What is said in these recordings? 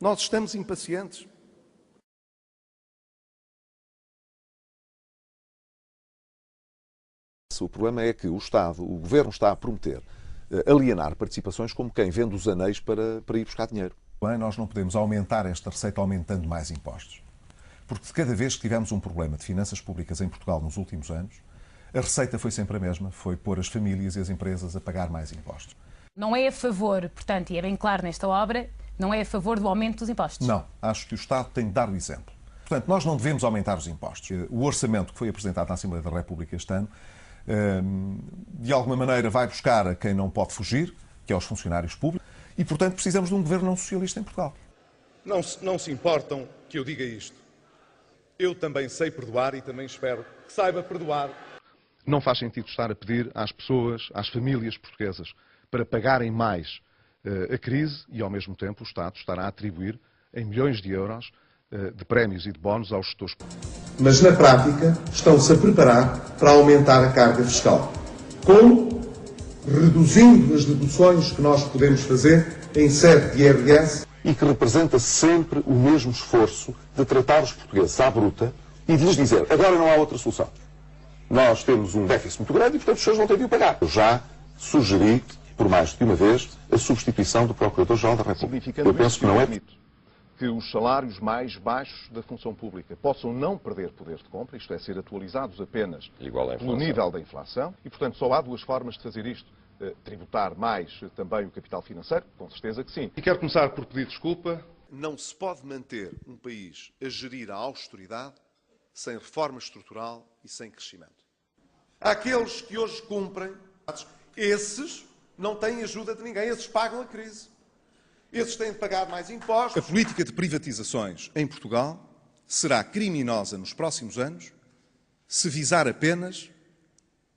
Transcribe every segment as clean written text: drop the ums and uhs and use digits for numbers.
Nós estamos impacientes. O problema é que o Estado, o Governo está a prometer alienar participações como quem vende os anéis para ir buscar dinheiro. Bem, nós não podemos aumentar esta receita aumentando mais impostos. Porque de cada vez que tivemos um problema de finanças públicas em Portugal nos últimos anos, a receita foi sempre a mesma, foi pôr as famílias e as empresas a pagar mais impostos. Não é a favor, portanto, e é bem claro nesta obra, não é a favor do aumento dos impostos? Não, acho que o Estado tem de dar o exemplo. Portanto, nós não devemos aumentar os impostos. O orçamento que foi apresentado na Assembleia da República este ano, de alguma maneira vai buscar a quem não pode fugir, que é os funcionários públicos, e, portanto, precisamos de um governo não socialista em Portugal. Não se importam que eu diga isto. Eu também sei perdoar e também espero que saiba perdoar. Não faz sentido estar a pedir às pessoas, às famílias portuguesas, para pagarem mais a crise e, ao mesmo tempo, o Estado estará a atribuir em milhões de euros de prémios e de bónus aos gestores públicos. Mas, na prática, estão-se a preparar para aumentar a carga fiscal. Como? Reduzindo as deduções que nós podemos fazer em sede de IRS. E que representa sempre o mesmo esforço de tratar os portugueses à bruta e de lhes dizer, agora não há outra solução. Nós temos um déficit muito grande e, portanto, os senhores vão ter de o pagar. Eu já sugeri, por mais de uma vez, a substituição do Procurador-Geral da República. Eu penso que não é... Que os salários mais baixos da função pública possam não perder poder de compra, isto é, ser atualizados apenas no nível da inflação, e, portanto, só há duas formas de fazer isto. Tributar mais também o capital financeiro, com certeza que sim. E quero começar por pedir desculpa. Não se pode manter um país a gerir a austeridade sem reforma estrutural e sem crescimento. Aqueles que hoje cumprem, esses não têm ajuda de ninguém, esses pagam a crise. Esses têm de pagar mais impostos. A política de privatizações em Portugal será criminosa nos próximos anos se visar apenas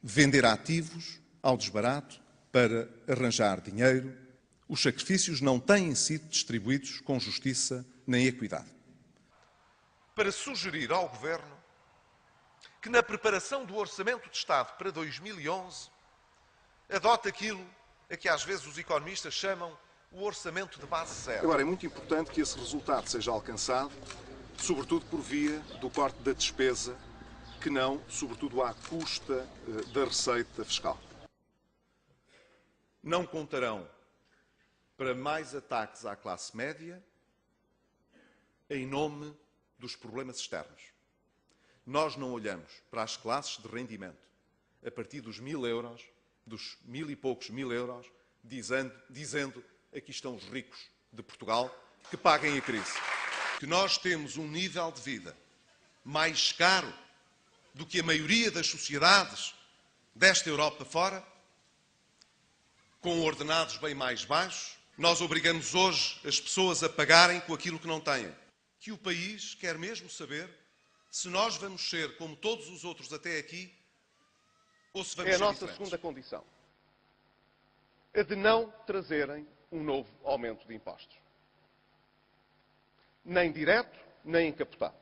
vender ativos ao desbarato para arranjar dinheiro. Os sacrifícios não têm sido distribuídos com justiça nem equidade. Para sugerir ao Governo que na preparação do Orçamento de Estado para 2011 adote aquilo a que às vezes os economistas chamam o orçamento de base zero. Agora, é muito importante que esse resultado seja alcançado, sobretudo por via do corte da despesa, que não, sobretudo, à custa da receita fiscal. Não contarão para mais ataques à classe média em nome dos problemas externos. Nós não olhamos para as classes de rendimento a partir dos 1.000 euros, dos 1.000 e poucos mil euros, dizendo aqui estão os ricos de Portugal, que paguem a crise. Que nós temos um nível de vida mais caro do que a maioria das sociedades desta Europa fora, com ordenados bem mais baixos. Nós obrigamos hoje as pessoas a pagarem com aquilo que não têm. Que o país quer mesmo saber se nós vamos ser como todos os outros até aqui ou se vamos ser diferentes. É a nossa segunda condição. A de não trazerem um novo aumento de impostos. Nem direto, nem encapotado.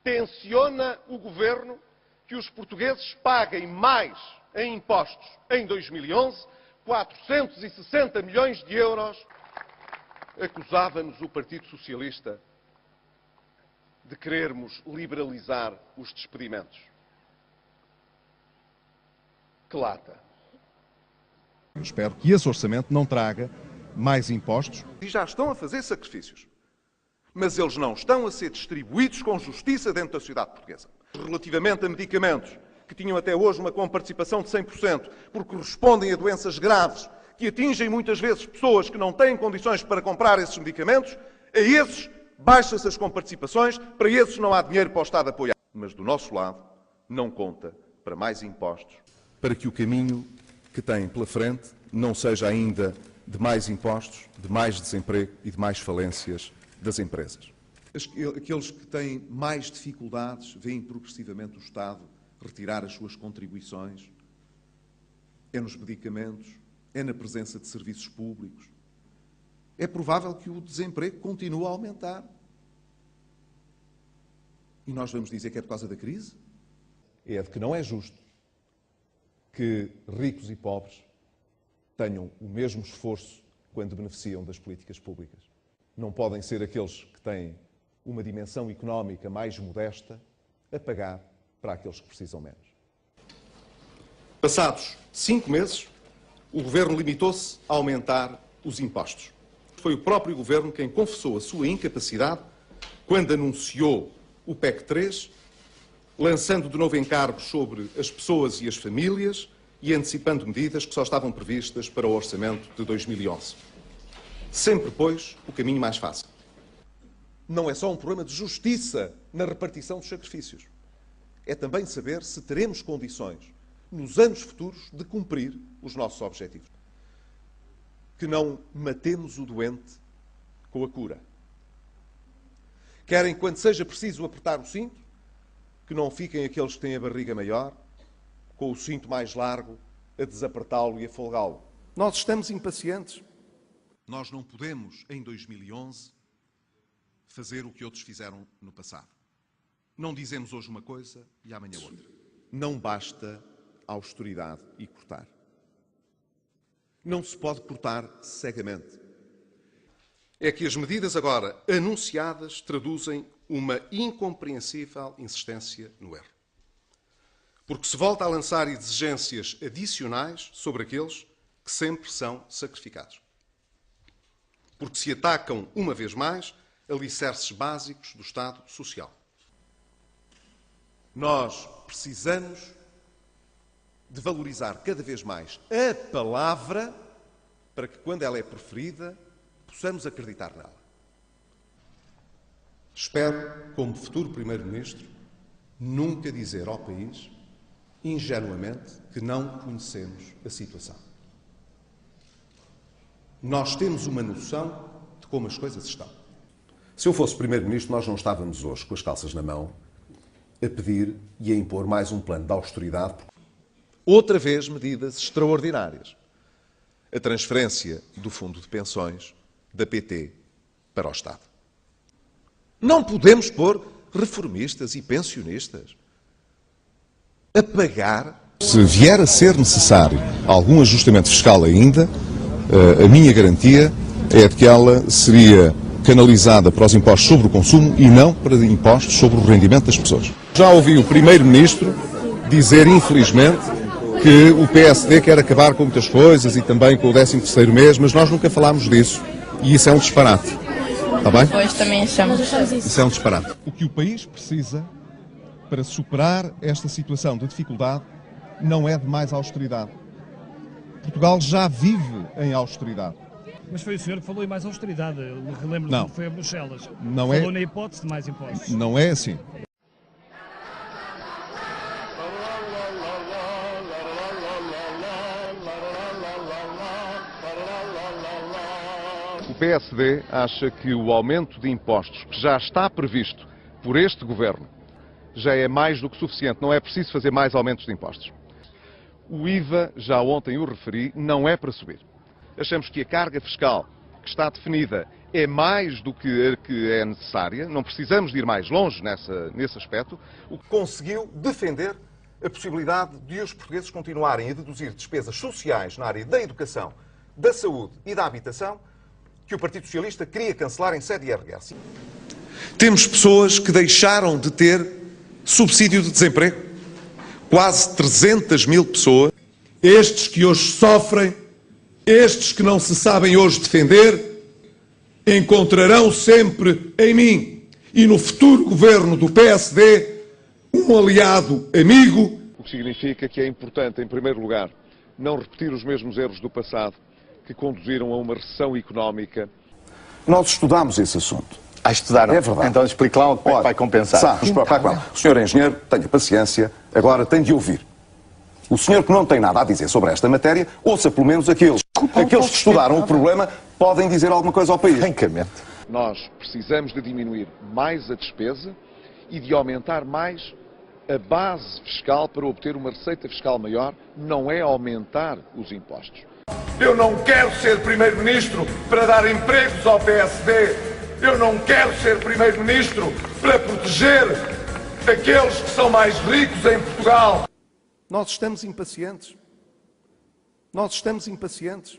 Tenciona o Governo que os portugueses paguem mais em impostos em 2011, 460 milhões de euros. Acusava-nos o Partido Socialista de querermos liberalizar os despedimentos. Que lata! Eu espero que esse orçamento não traga mais impostos. E já estão a fazer sacrifícios. Mas eles não estão a ser distribuídos com justiça dentro da sociedade portuguesa. Relativamente a medicamentos que tinham até hoje uma comparticipação de 100%, porque correspondem a doenças graves, que atingem muitas vezes pessoas que não têm condições para comprar esses medicamentos, a esses baixa-se as comparticipações, para esses não há dinheiro para o Estado apoiar. Mas do nosso lado, não conta para mais impostos, para que o caminho que tem pela frente não seja ainda de mais impostos, de mais desemprego e de mais falências das empresas. Aqueles que têm mais dificuldades veem progressivamente o Estado retirar as suas contribuições. É nos medicamentos, é na presença de serviços públicos. É provável que o desemprego continue a aumentar. E nós vamos dizer que é por causa da crise? É de que não é justo que ricos e pobres tenham o mesmo esforço quando beneficiam das políticas públicas. Não podem ser aqueles que têm uma dimensão económica mais modesta a pagar para aqueles que precisam menos. Passados 5 meses, o Governo limitou-se a aumentar os impostos. Foi o próprio Governo quem confessou a sua incapacidade quando anunciou o PEC 3, lançando de novo encargos sobre as pessoas e as famílias e antecipando medidas que só estavam previstas para o orçamento de 2011. Sempre, pois, o caminho mais fácil. Não é só um problema de justiça na repartição dos sacrifícios. É também saber se teremos condições, nos anos futuros, de cumprir os nossos objetivos. Que não matemos o doente com a cura. Querem, quando seja preciso apertar o cinto, que não fiquem aqueles que têm a barriga maior, com o cinto mais largo, a desapertá-lo e a folgá-lo. Nós estamos impacientes. Nós não podemos, em 2011, fazer o que outros fizeram no passado. Não dizemos hoje uma coisa e amanhã outra. Não basta austeridade e cortar. Não se pode cortar cegamente. É que as medidas agora anunciadas traduzem uma incompreensível insistência no erro. Porque se volta a lançar exigências adicionais sobre aqueles que sempre são sacrificados. Porque se atacam, uma vez mais, alicerces básicos do Estado Social. Nós precisamos de valorizar cada vez mais a palavra para que, quando ela é proferida, possamos acreditar nela. Espero, como futuro Primeiro-Ministro, nunca dizer ao país, ingenuamente, que não conhecemos a situação. Nós temos uma noção de como as coisas estão. Se eu fosse Primeiro-Ministro, nós não estávamos hoje com as calças na mão a pedir e a impor mais um plano de austeridade. Outra vez, medidas extraordinárias. A transferência do Fundo de Pensões da PT para o Estado. Não podemos pôr reformistas e pensionistas a pagar. Se vier a ser necessário algum ajustamento fiscal ainda, a minha garantia é de que ela seria canalizada para os impostos sobre o consumo e não para impostos sobre o rendimento das pessoas. Já ouvi o Primeiro-Ministro dizer, infelizmente, que o PSD quer acabar com muitas coisas e também com o 13º mês, mas nós nunca falámos disso e isso é um disparate. Está bem? Pois também achamos. Isso é um disparate. O que o país precisa para superar esta situação de dificuldade não é de mais austeridade. Portugal já vive em austeridade. Mas foi o senhor que falou em mais austeridade. Eu relembro-me que foi a Bruxelas. Não falou na hipótese de mais impostos. Não é assim. O PSD acha que o aumento de impostos que já está previsto por este Governo já é mais do que suficiente. Não é preciso fazer mais aumentos de impostos. O IVA, já ontem o referi, não é para subir. Achamos que a carga fiscal que está definida é mais do que a que é necessária. Não precisamos de ir mais longe nesse aspecto. O que conseguiu defender a possibilidade de os portugueses continuarem a deduzir despesas sociais na área da educação, da saúde e da habitação que o Partido Socialista queria cancelar em sede IRS. Temos pessoas que deixaram de ter subsídio de desemprego. Quase 300 mil pessoas. Estes que hoje sofrem, estes que não se sabem hoje defender, encontrarão sempre em mim e no futuro governo do PSD um aliado amigo. O que significa que é importante, em primeiro lugar, não repetir os mesmos erros do passado que conduziram a uma recessão económica. Nós estudámos esse assunto. Estudaram. É verdade. Então explique lá o que vai compensar. O senhor é engenheiro, tenha paciência, agora tem de ouvir. O senhor que não tem nada a dizer sobre esta matéria, ouça pelo menos aqueles que estudaram o problema, podem dizer alguma coisa ao país. Francamente. Nós precisamos de diminuir mais a despesa e de aumentar mais a base fiscal para obter uma receita fiscal maior, não é aumentar os impostos. Eu não quero ser Primeiro-Ministro para dar empregos ao PSD. Eu não quero ser Primeiro-Ministro para proteger aqueles que são mais ricos em Portugal. Nós estamos impacientes. Nós estamos impacientes.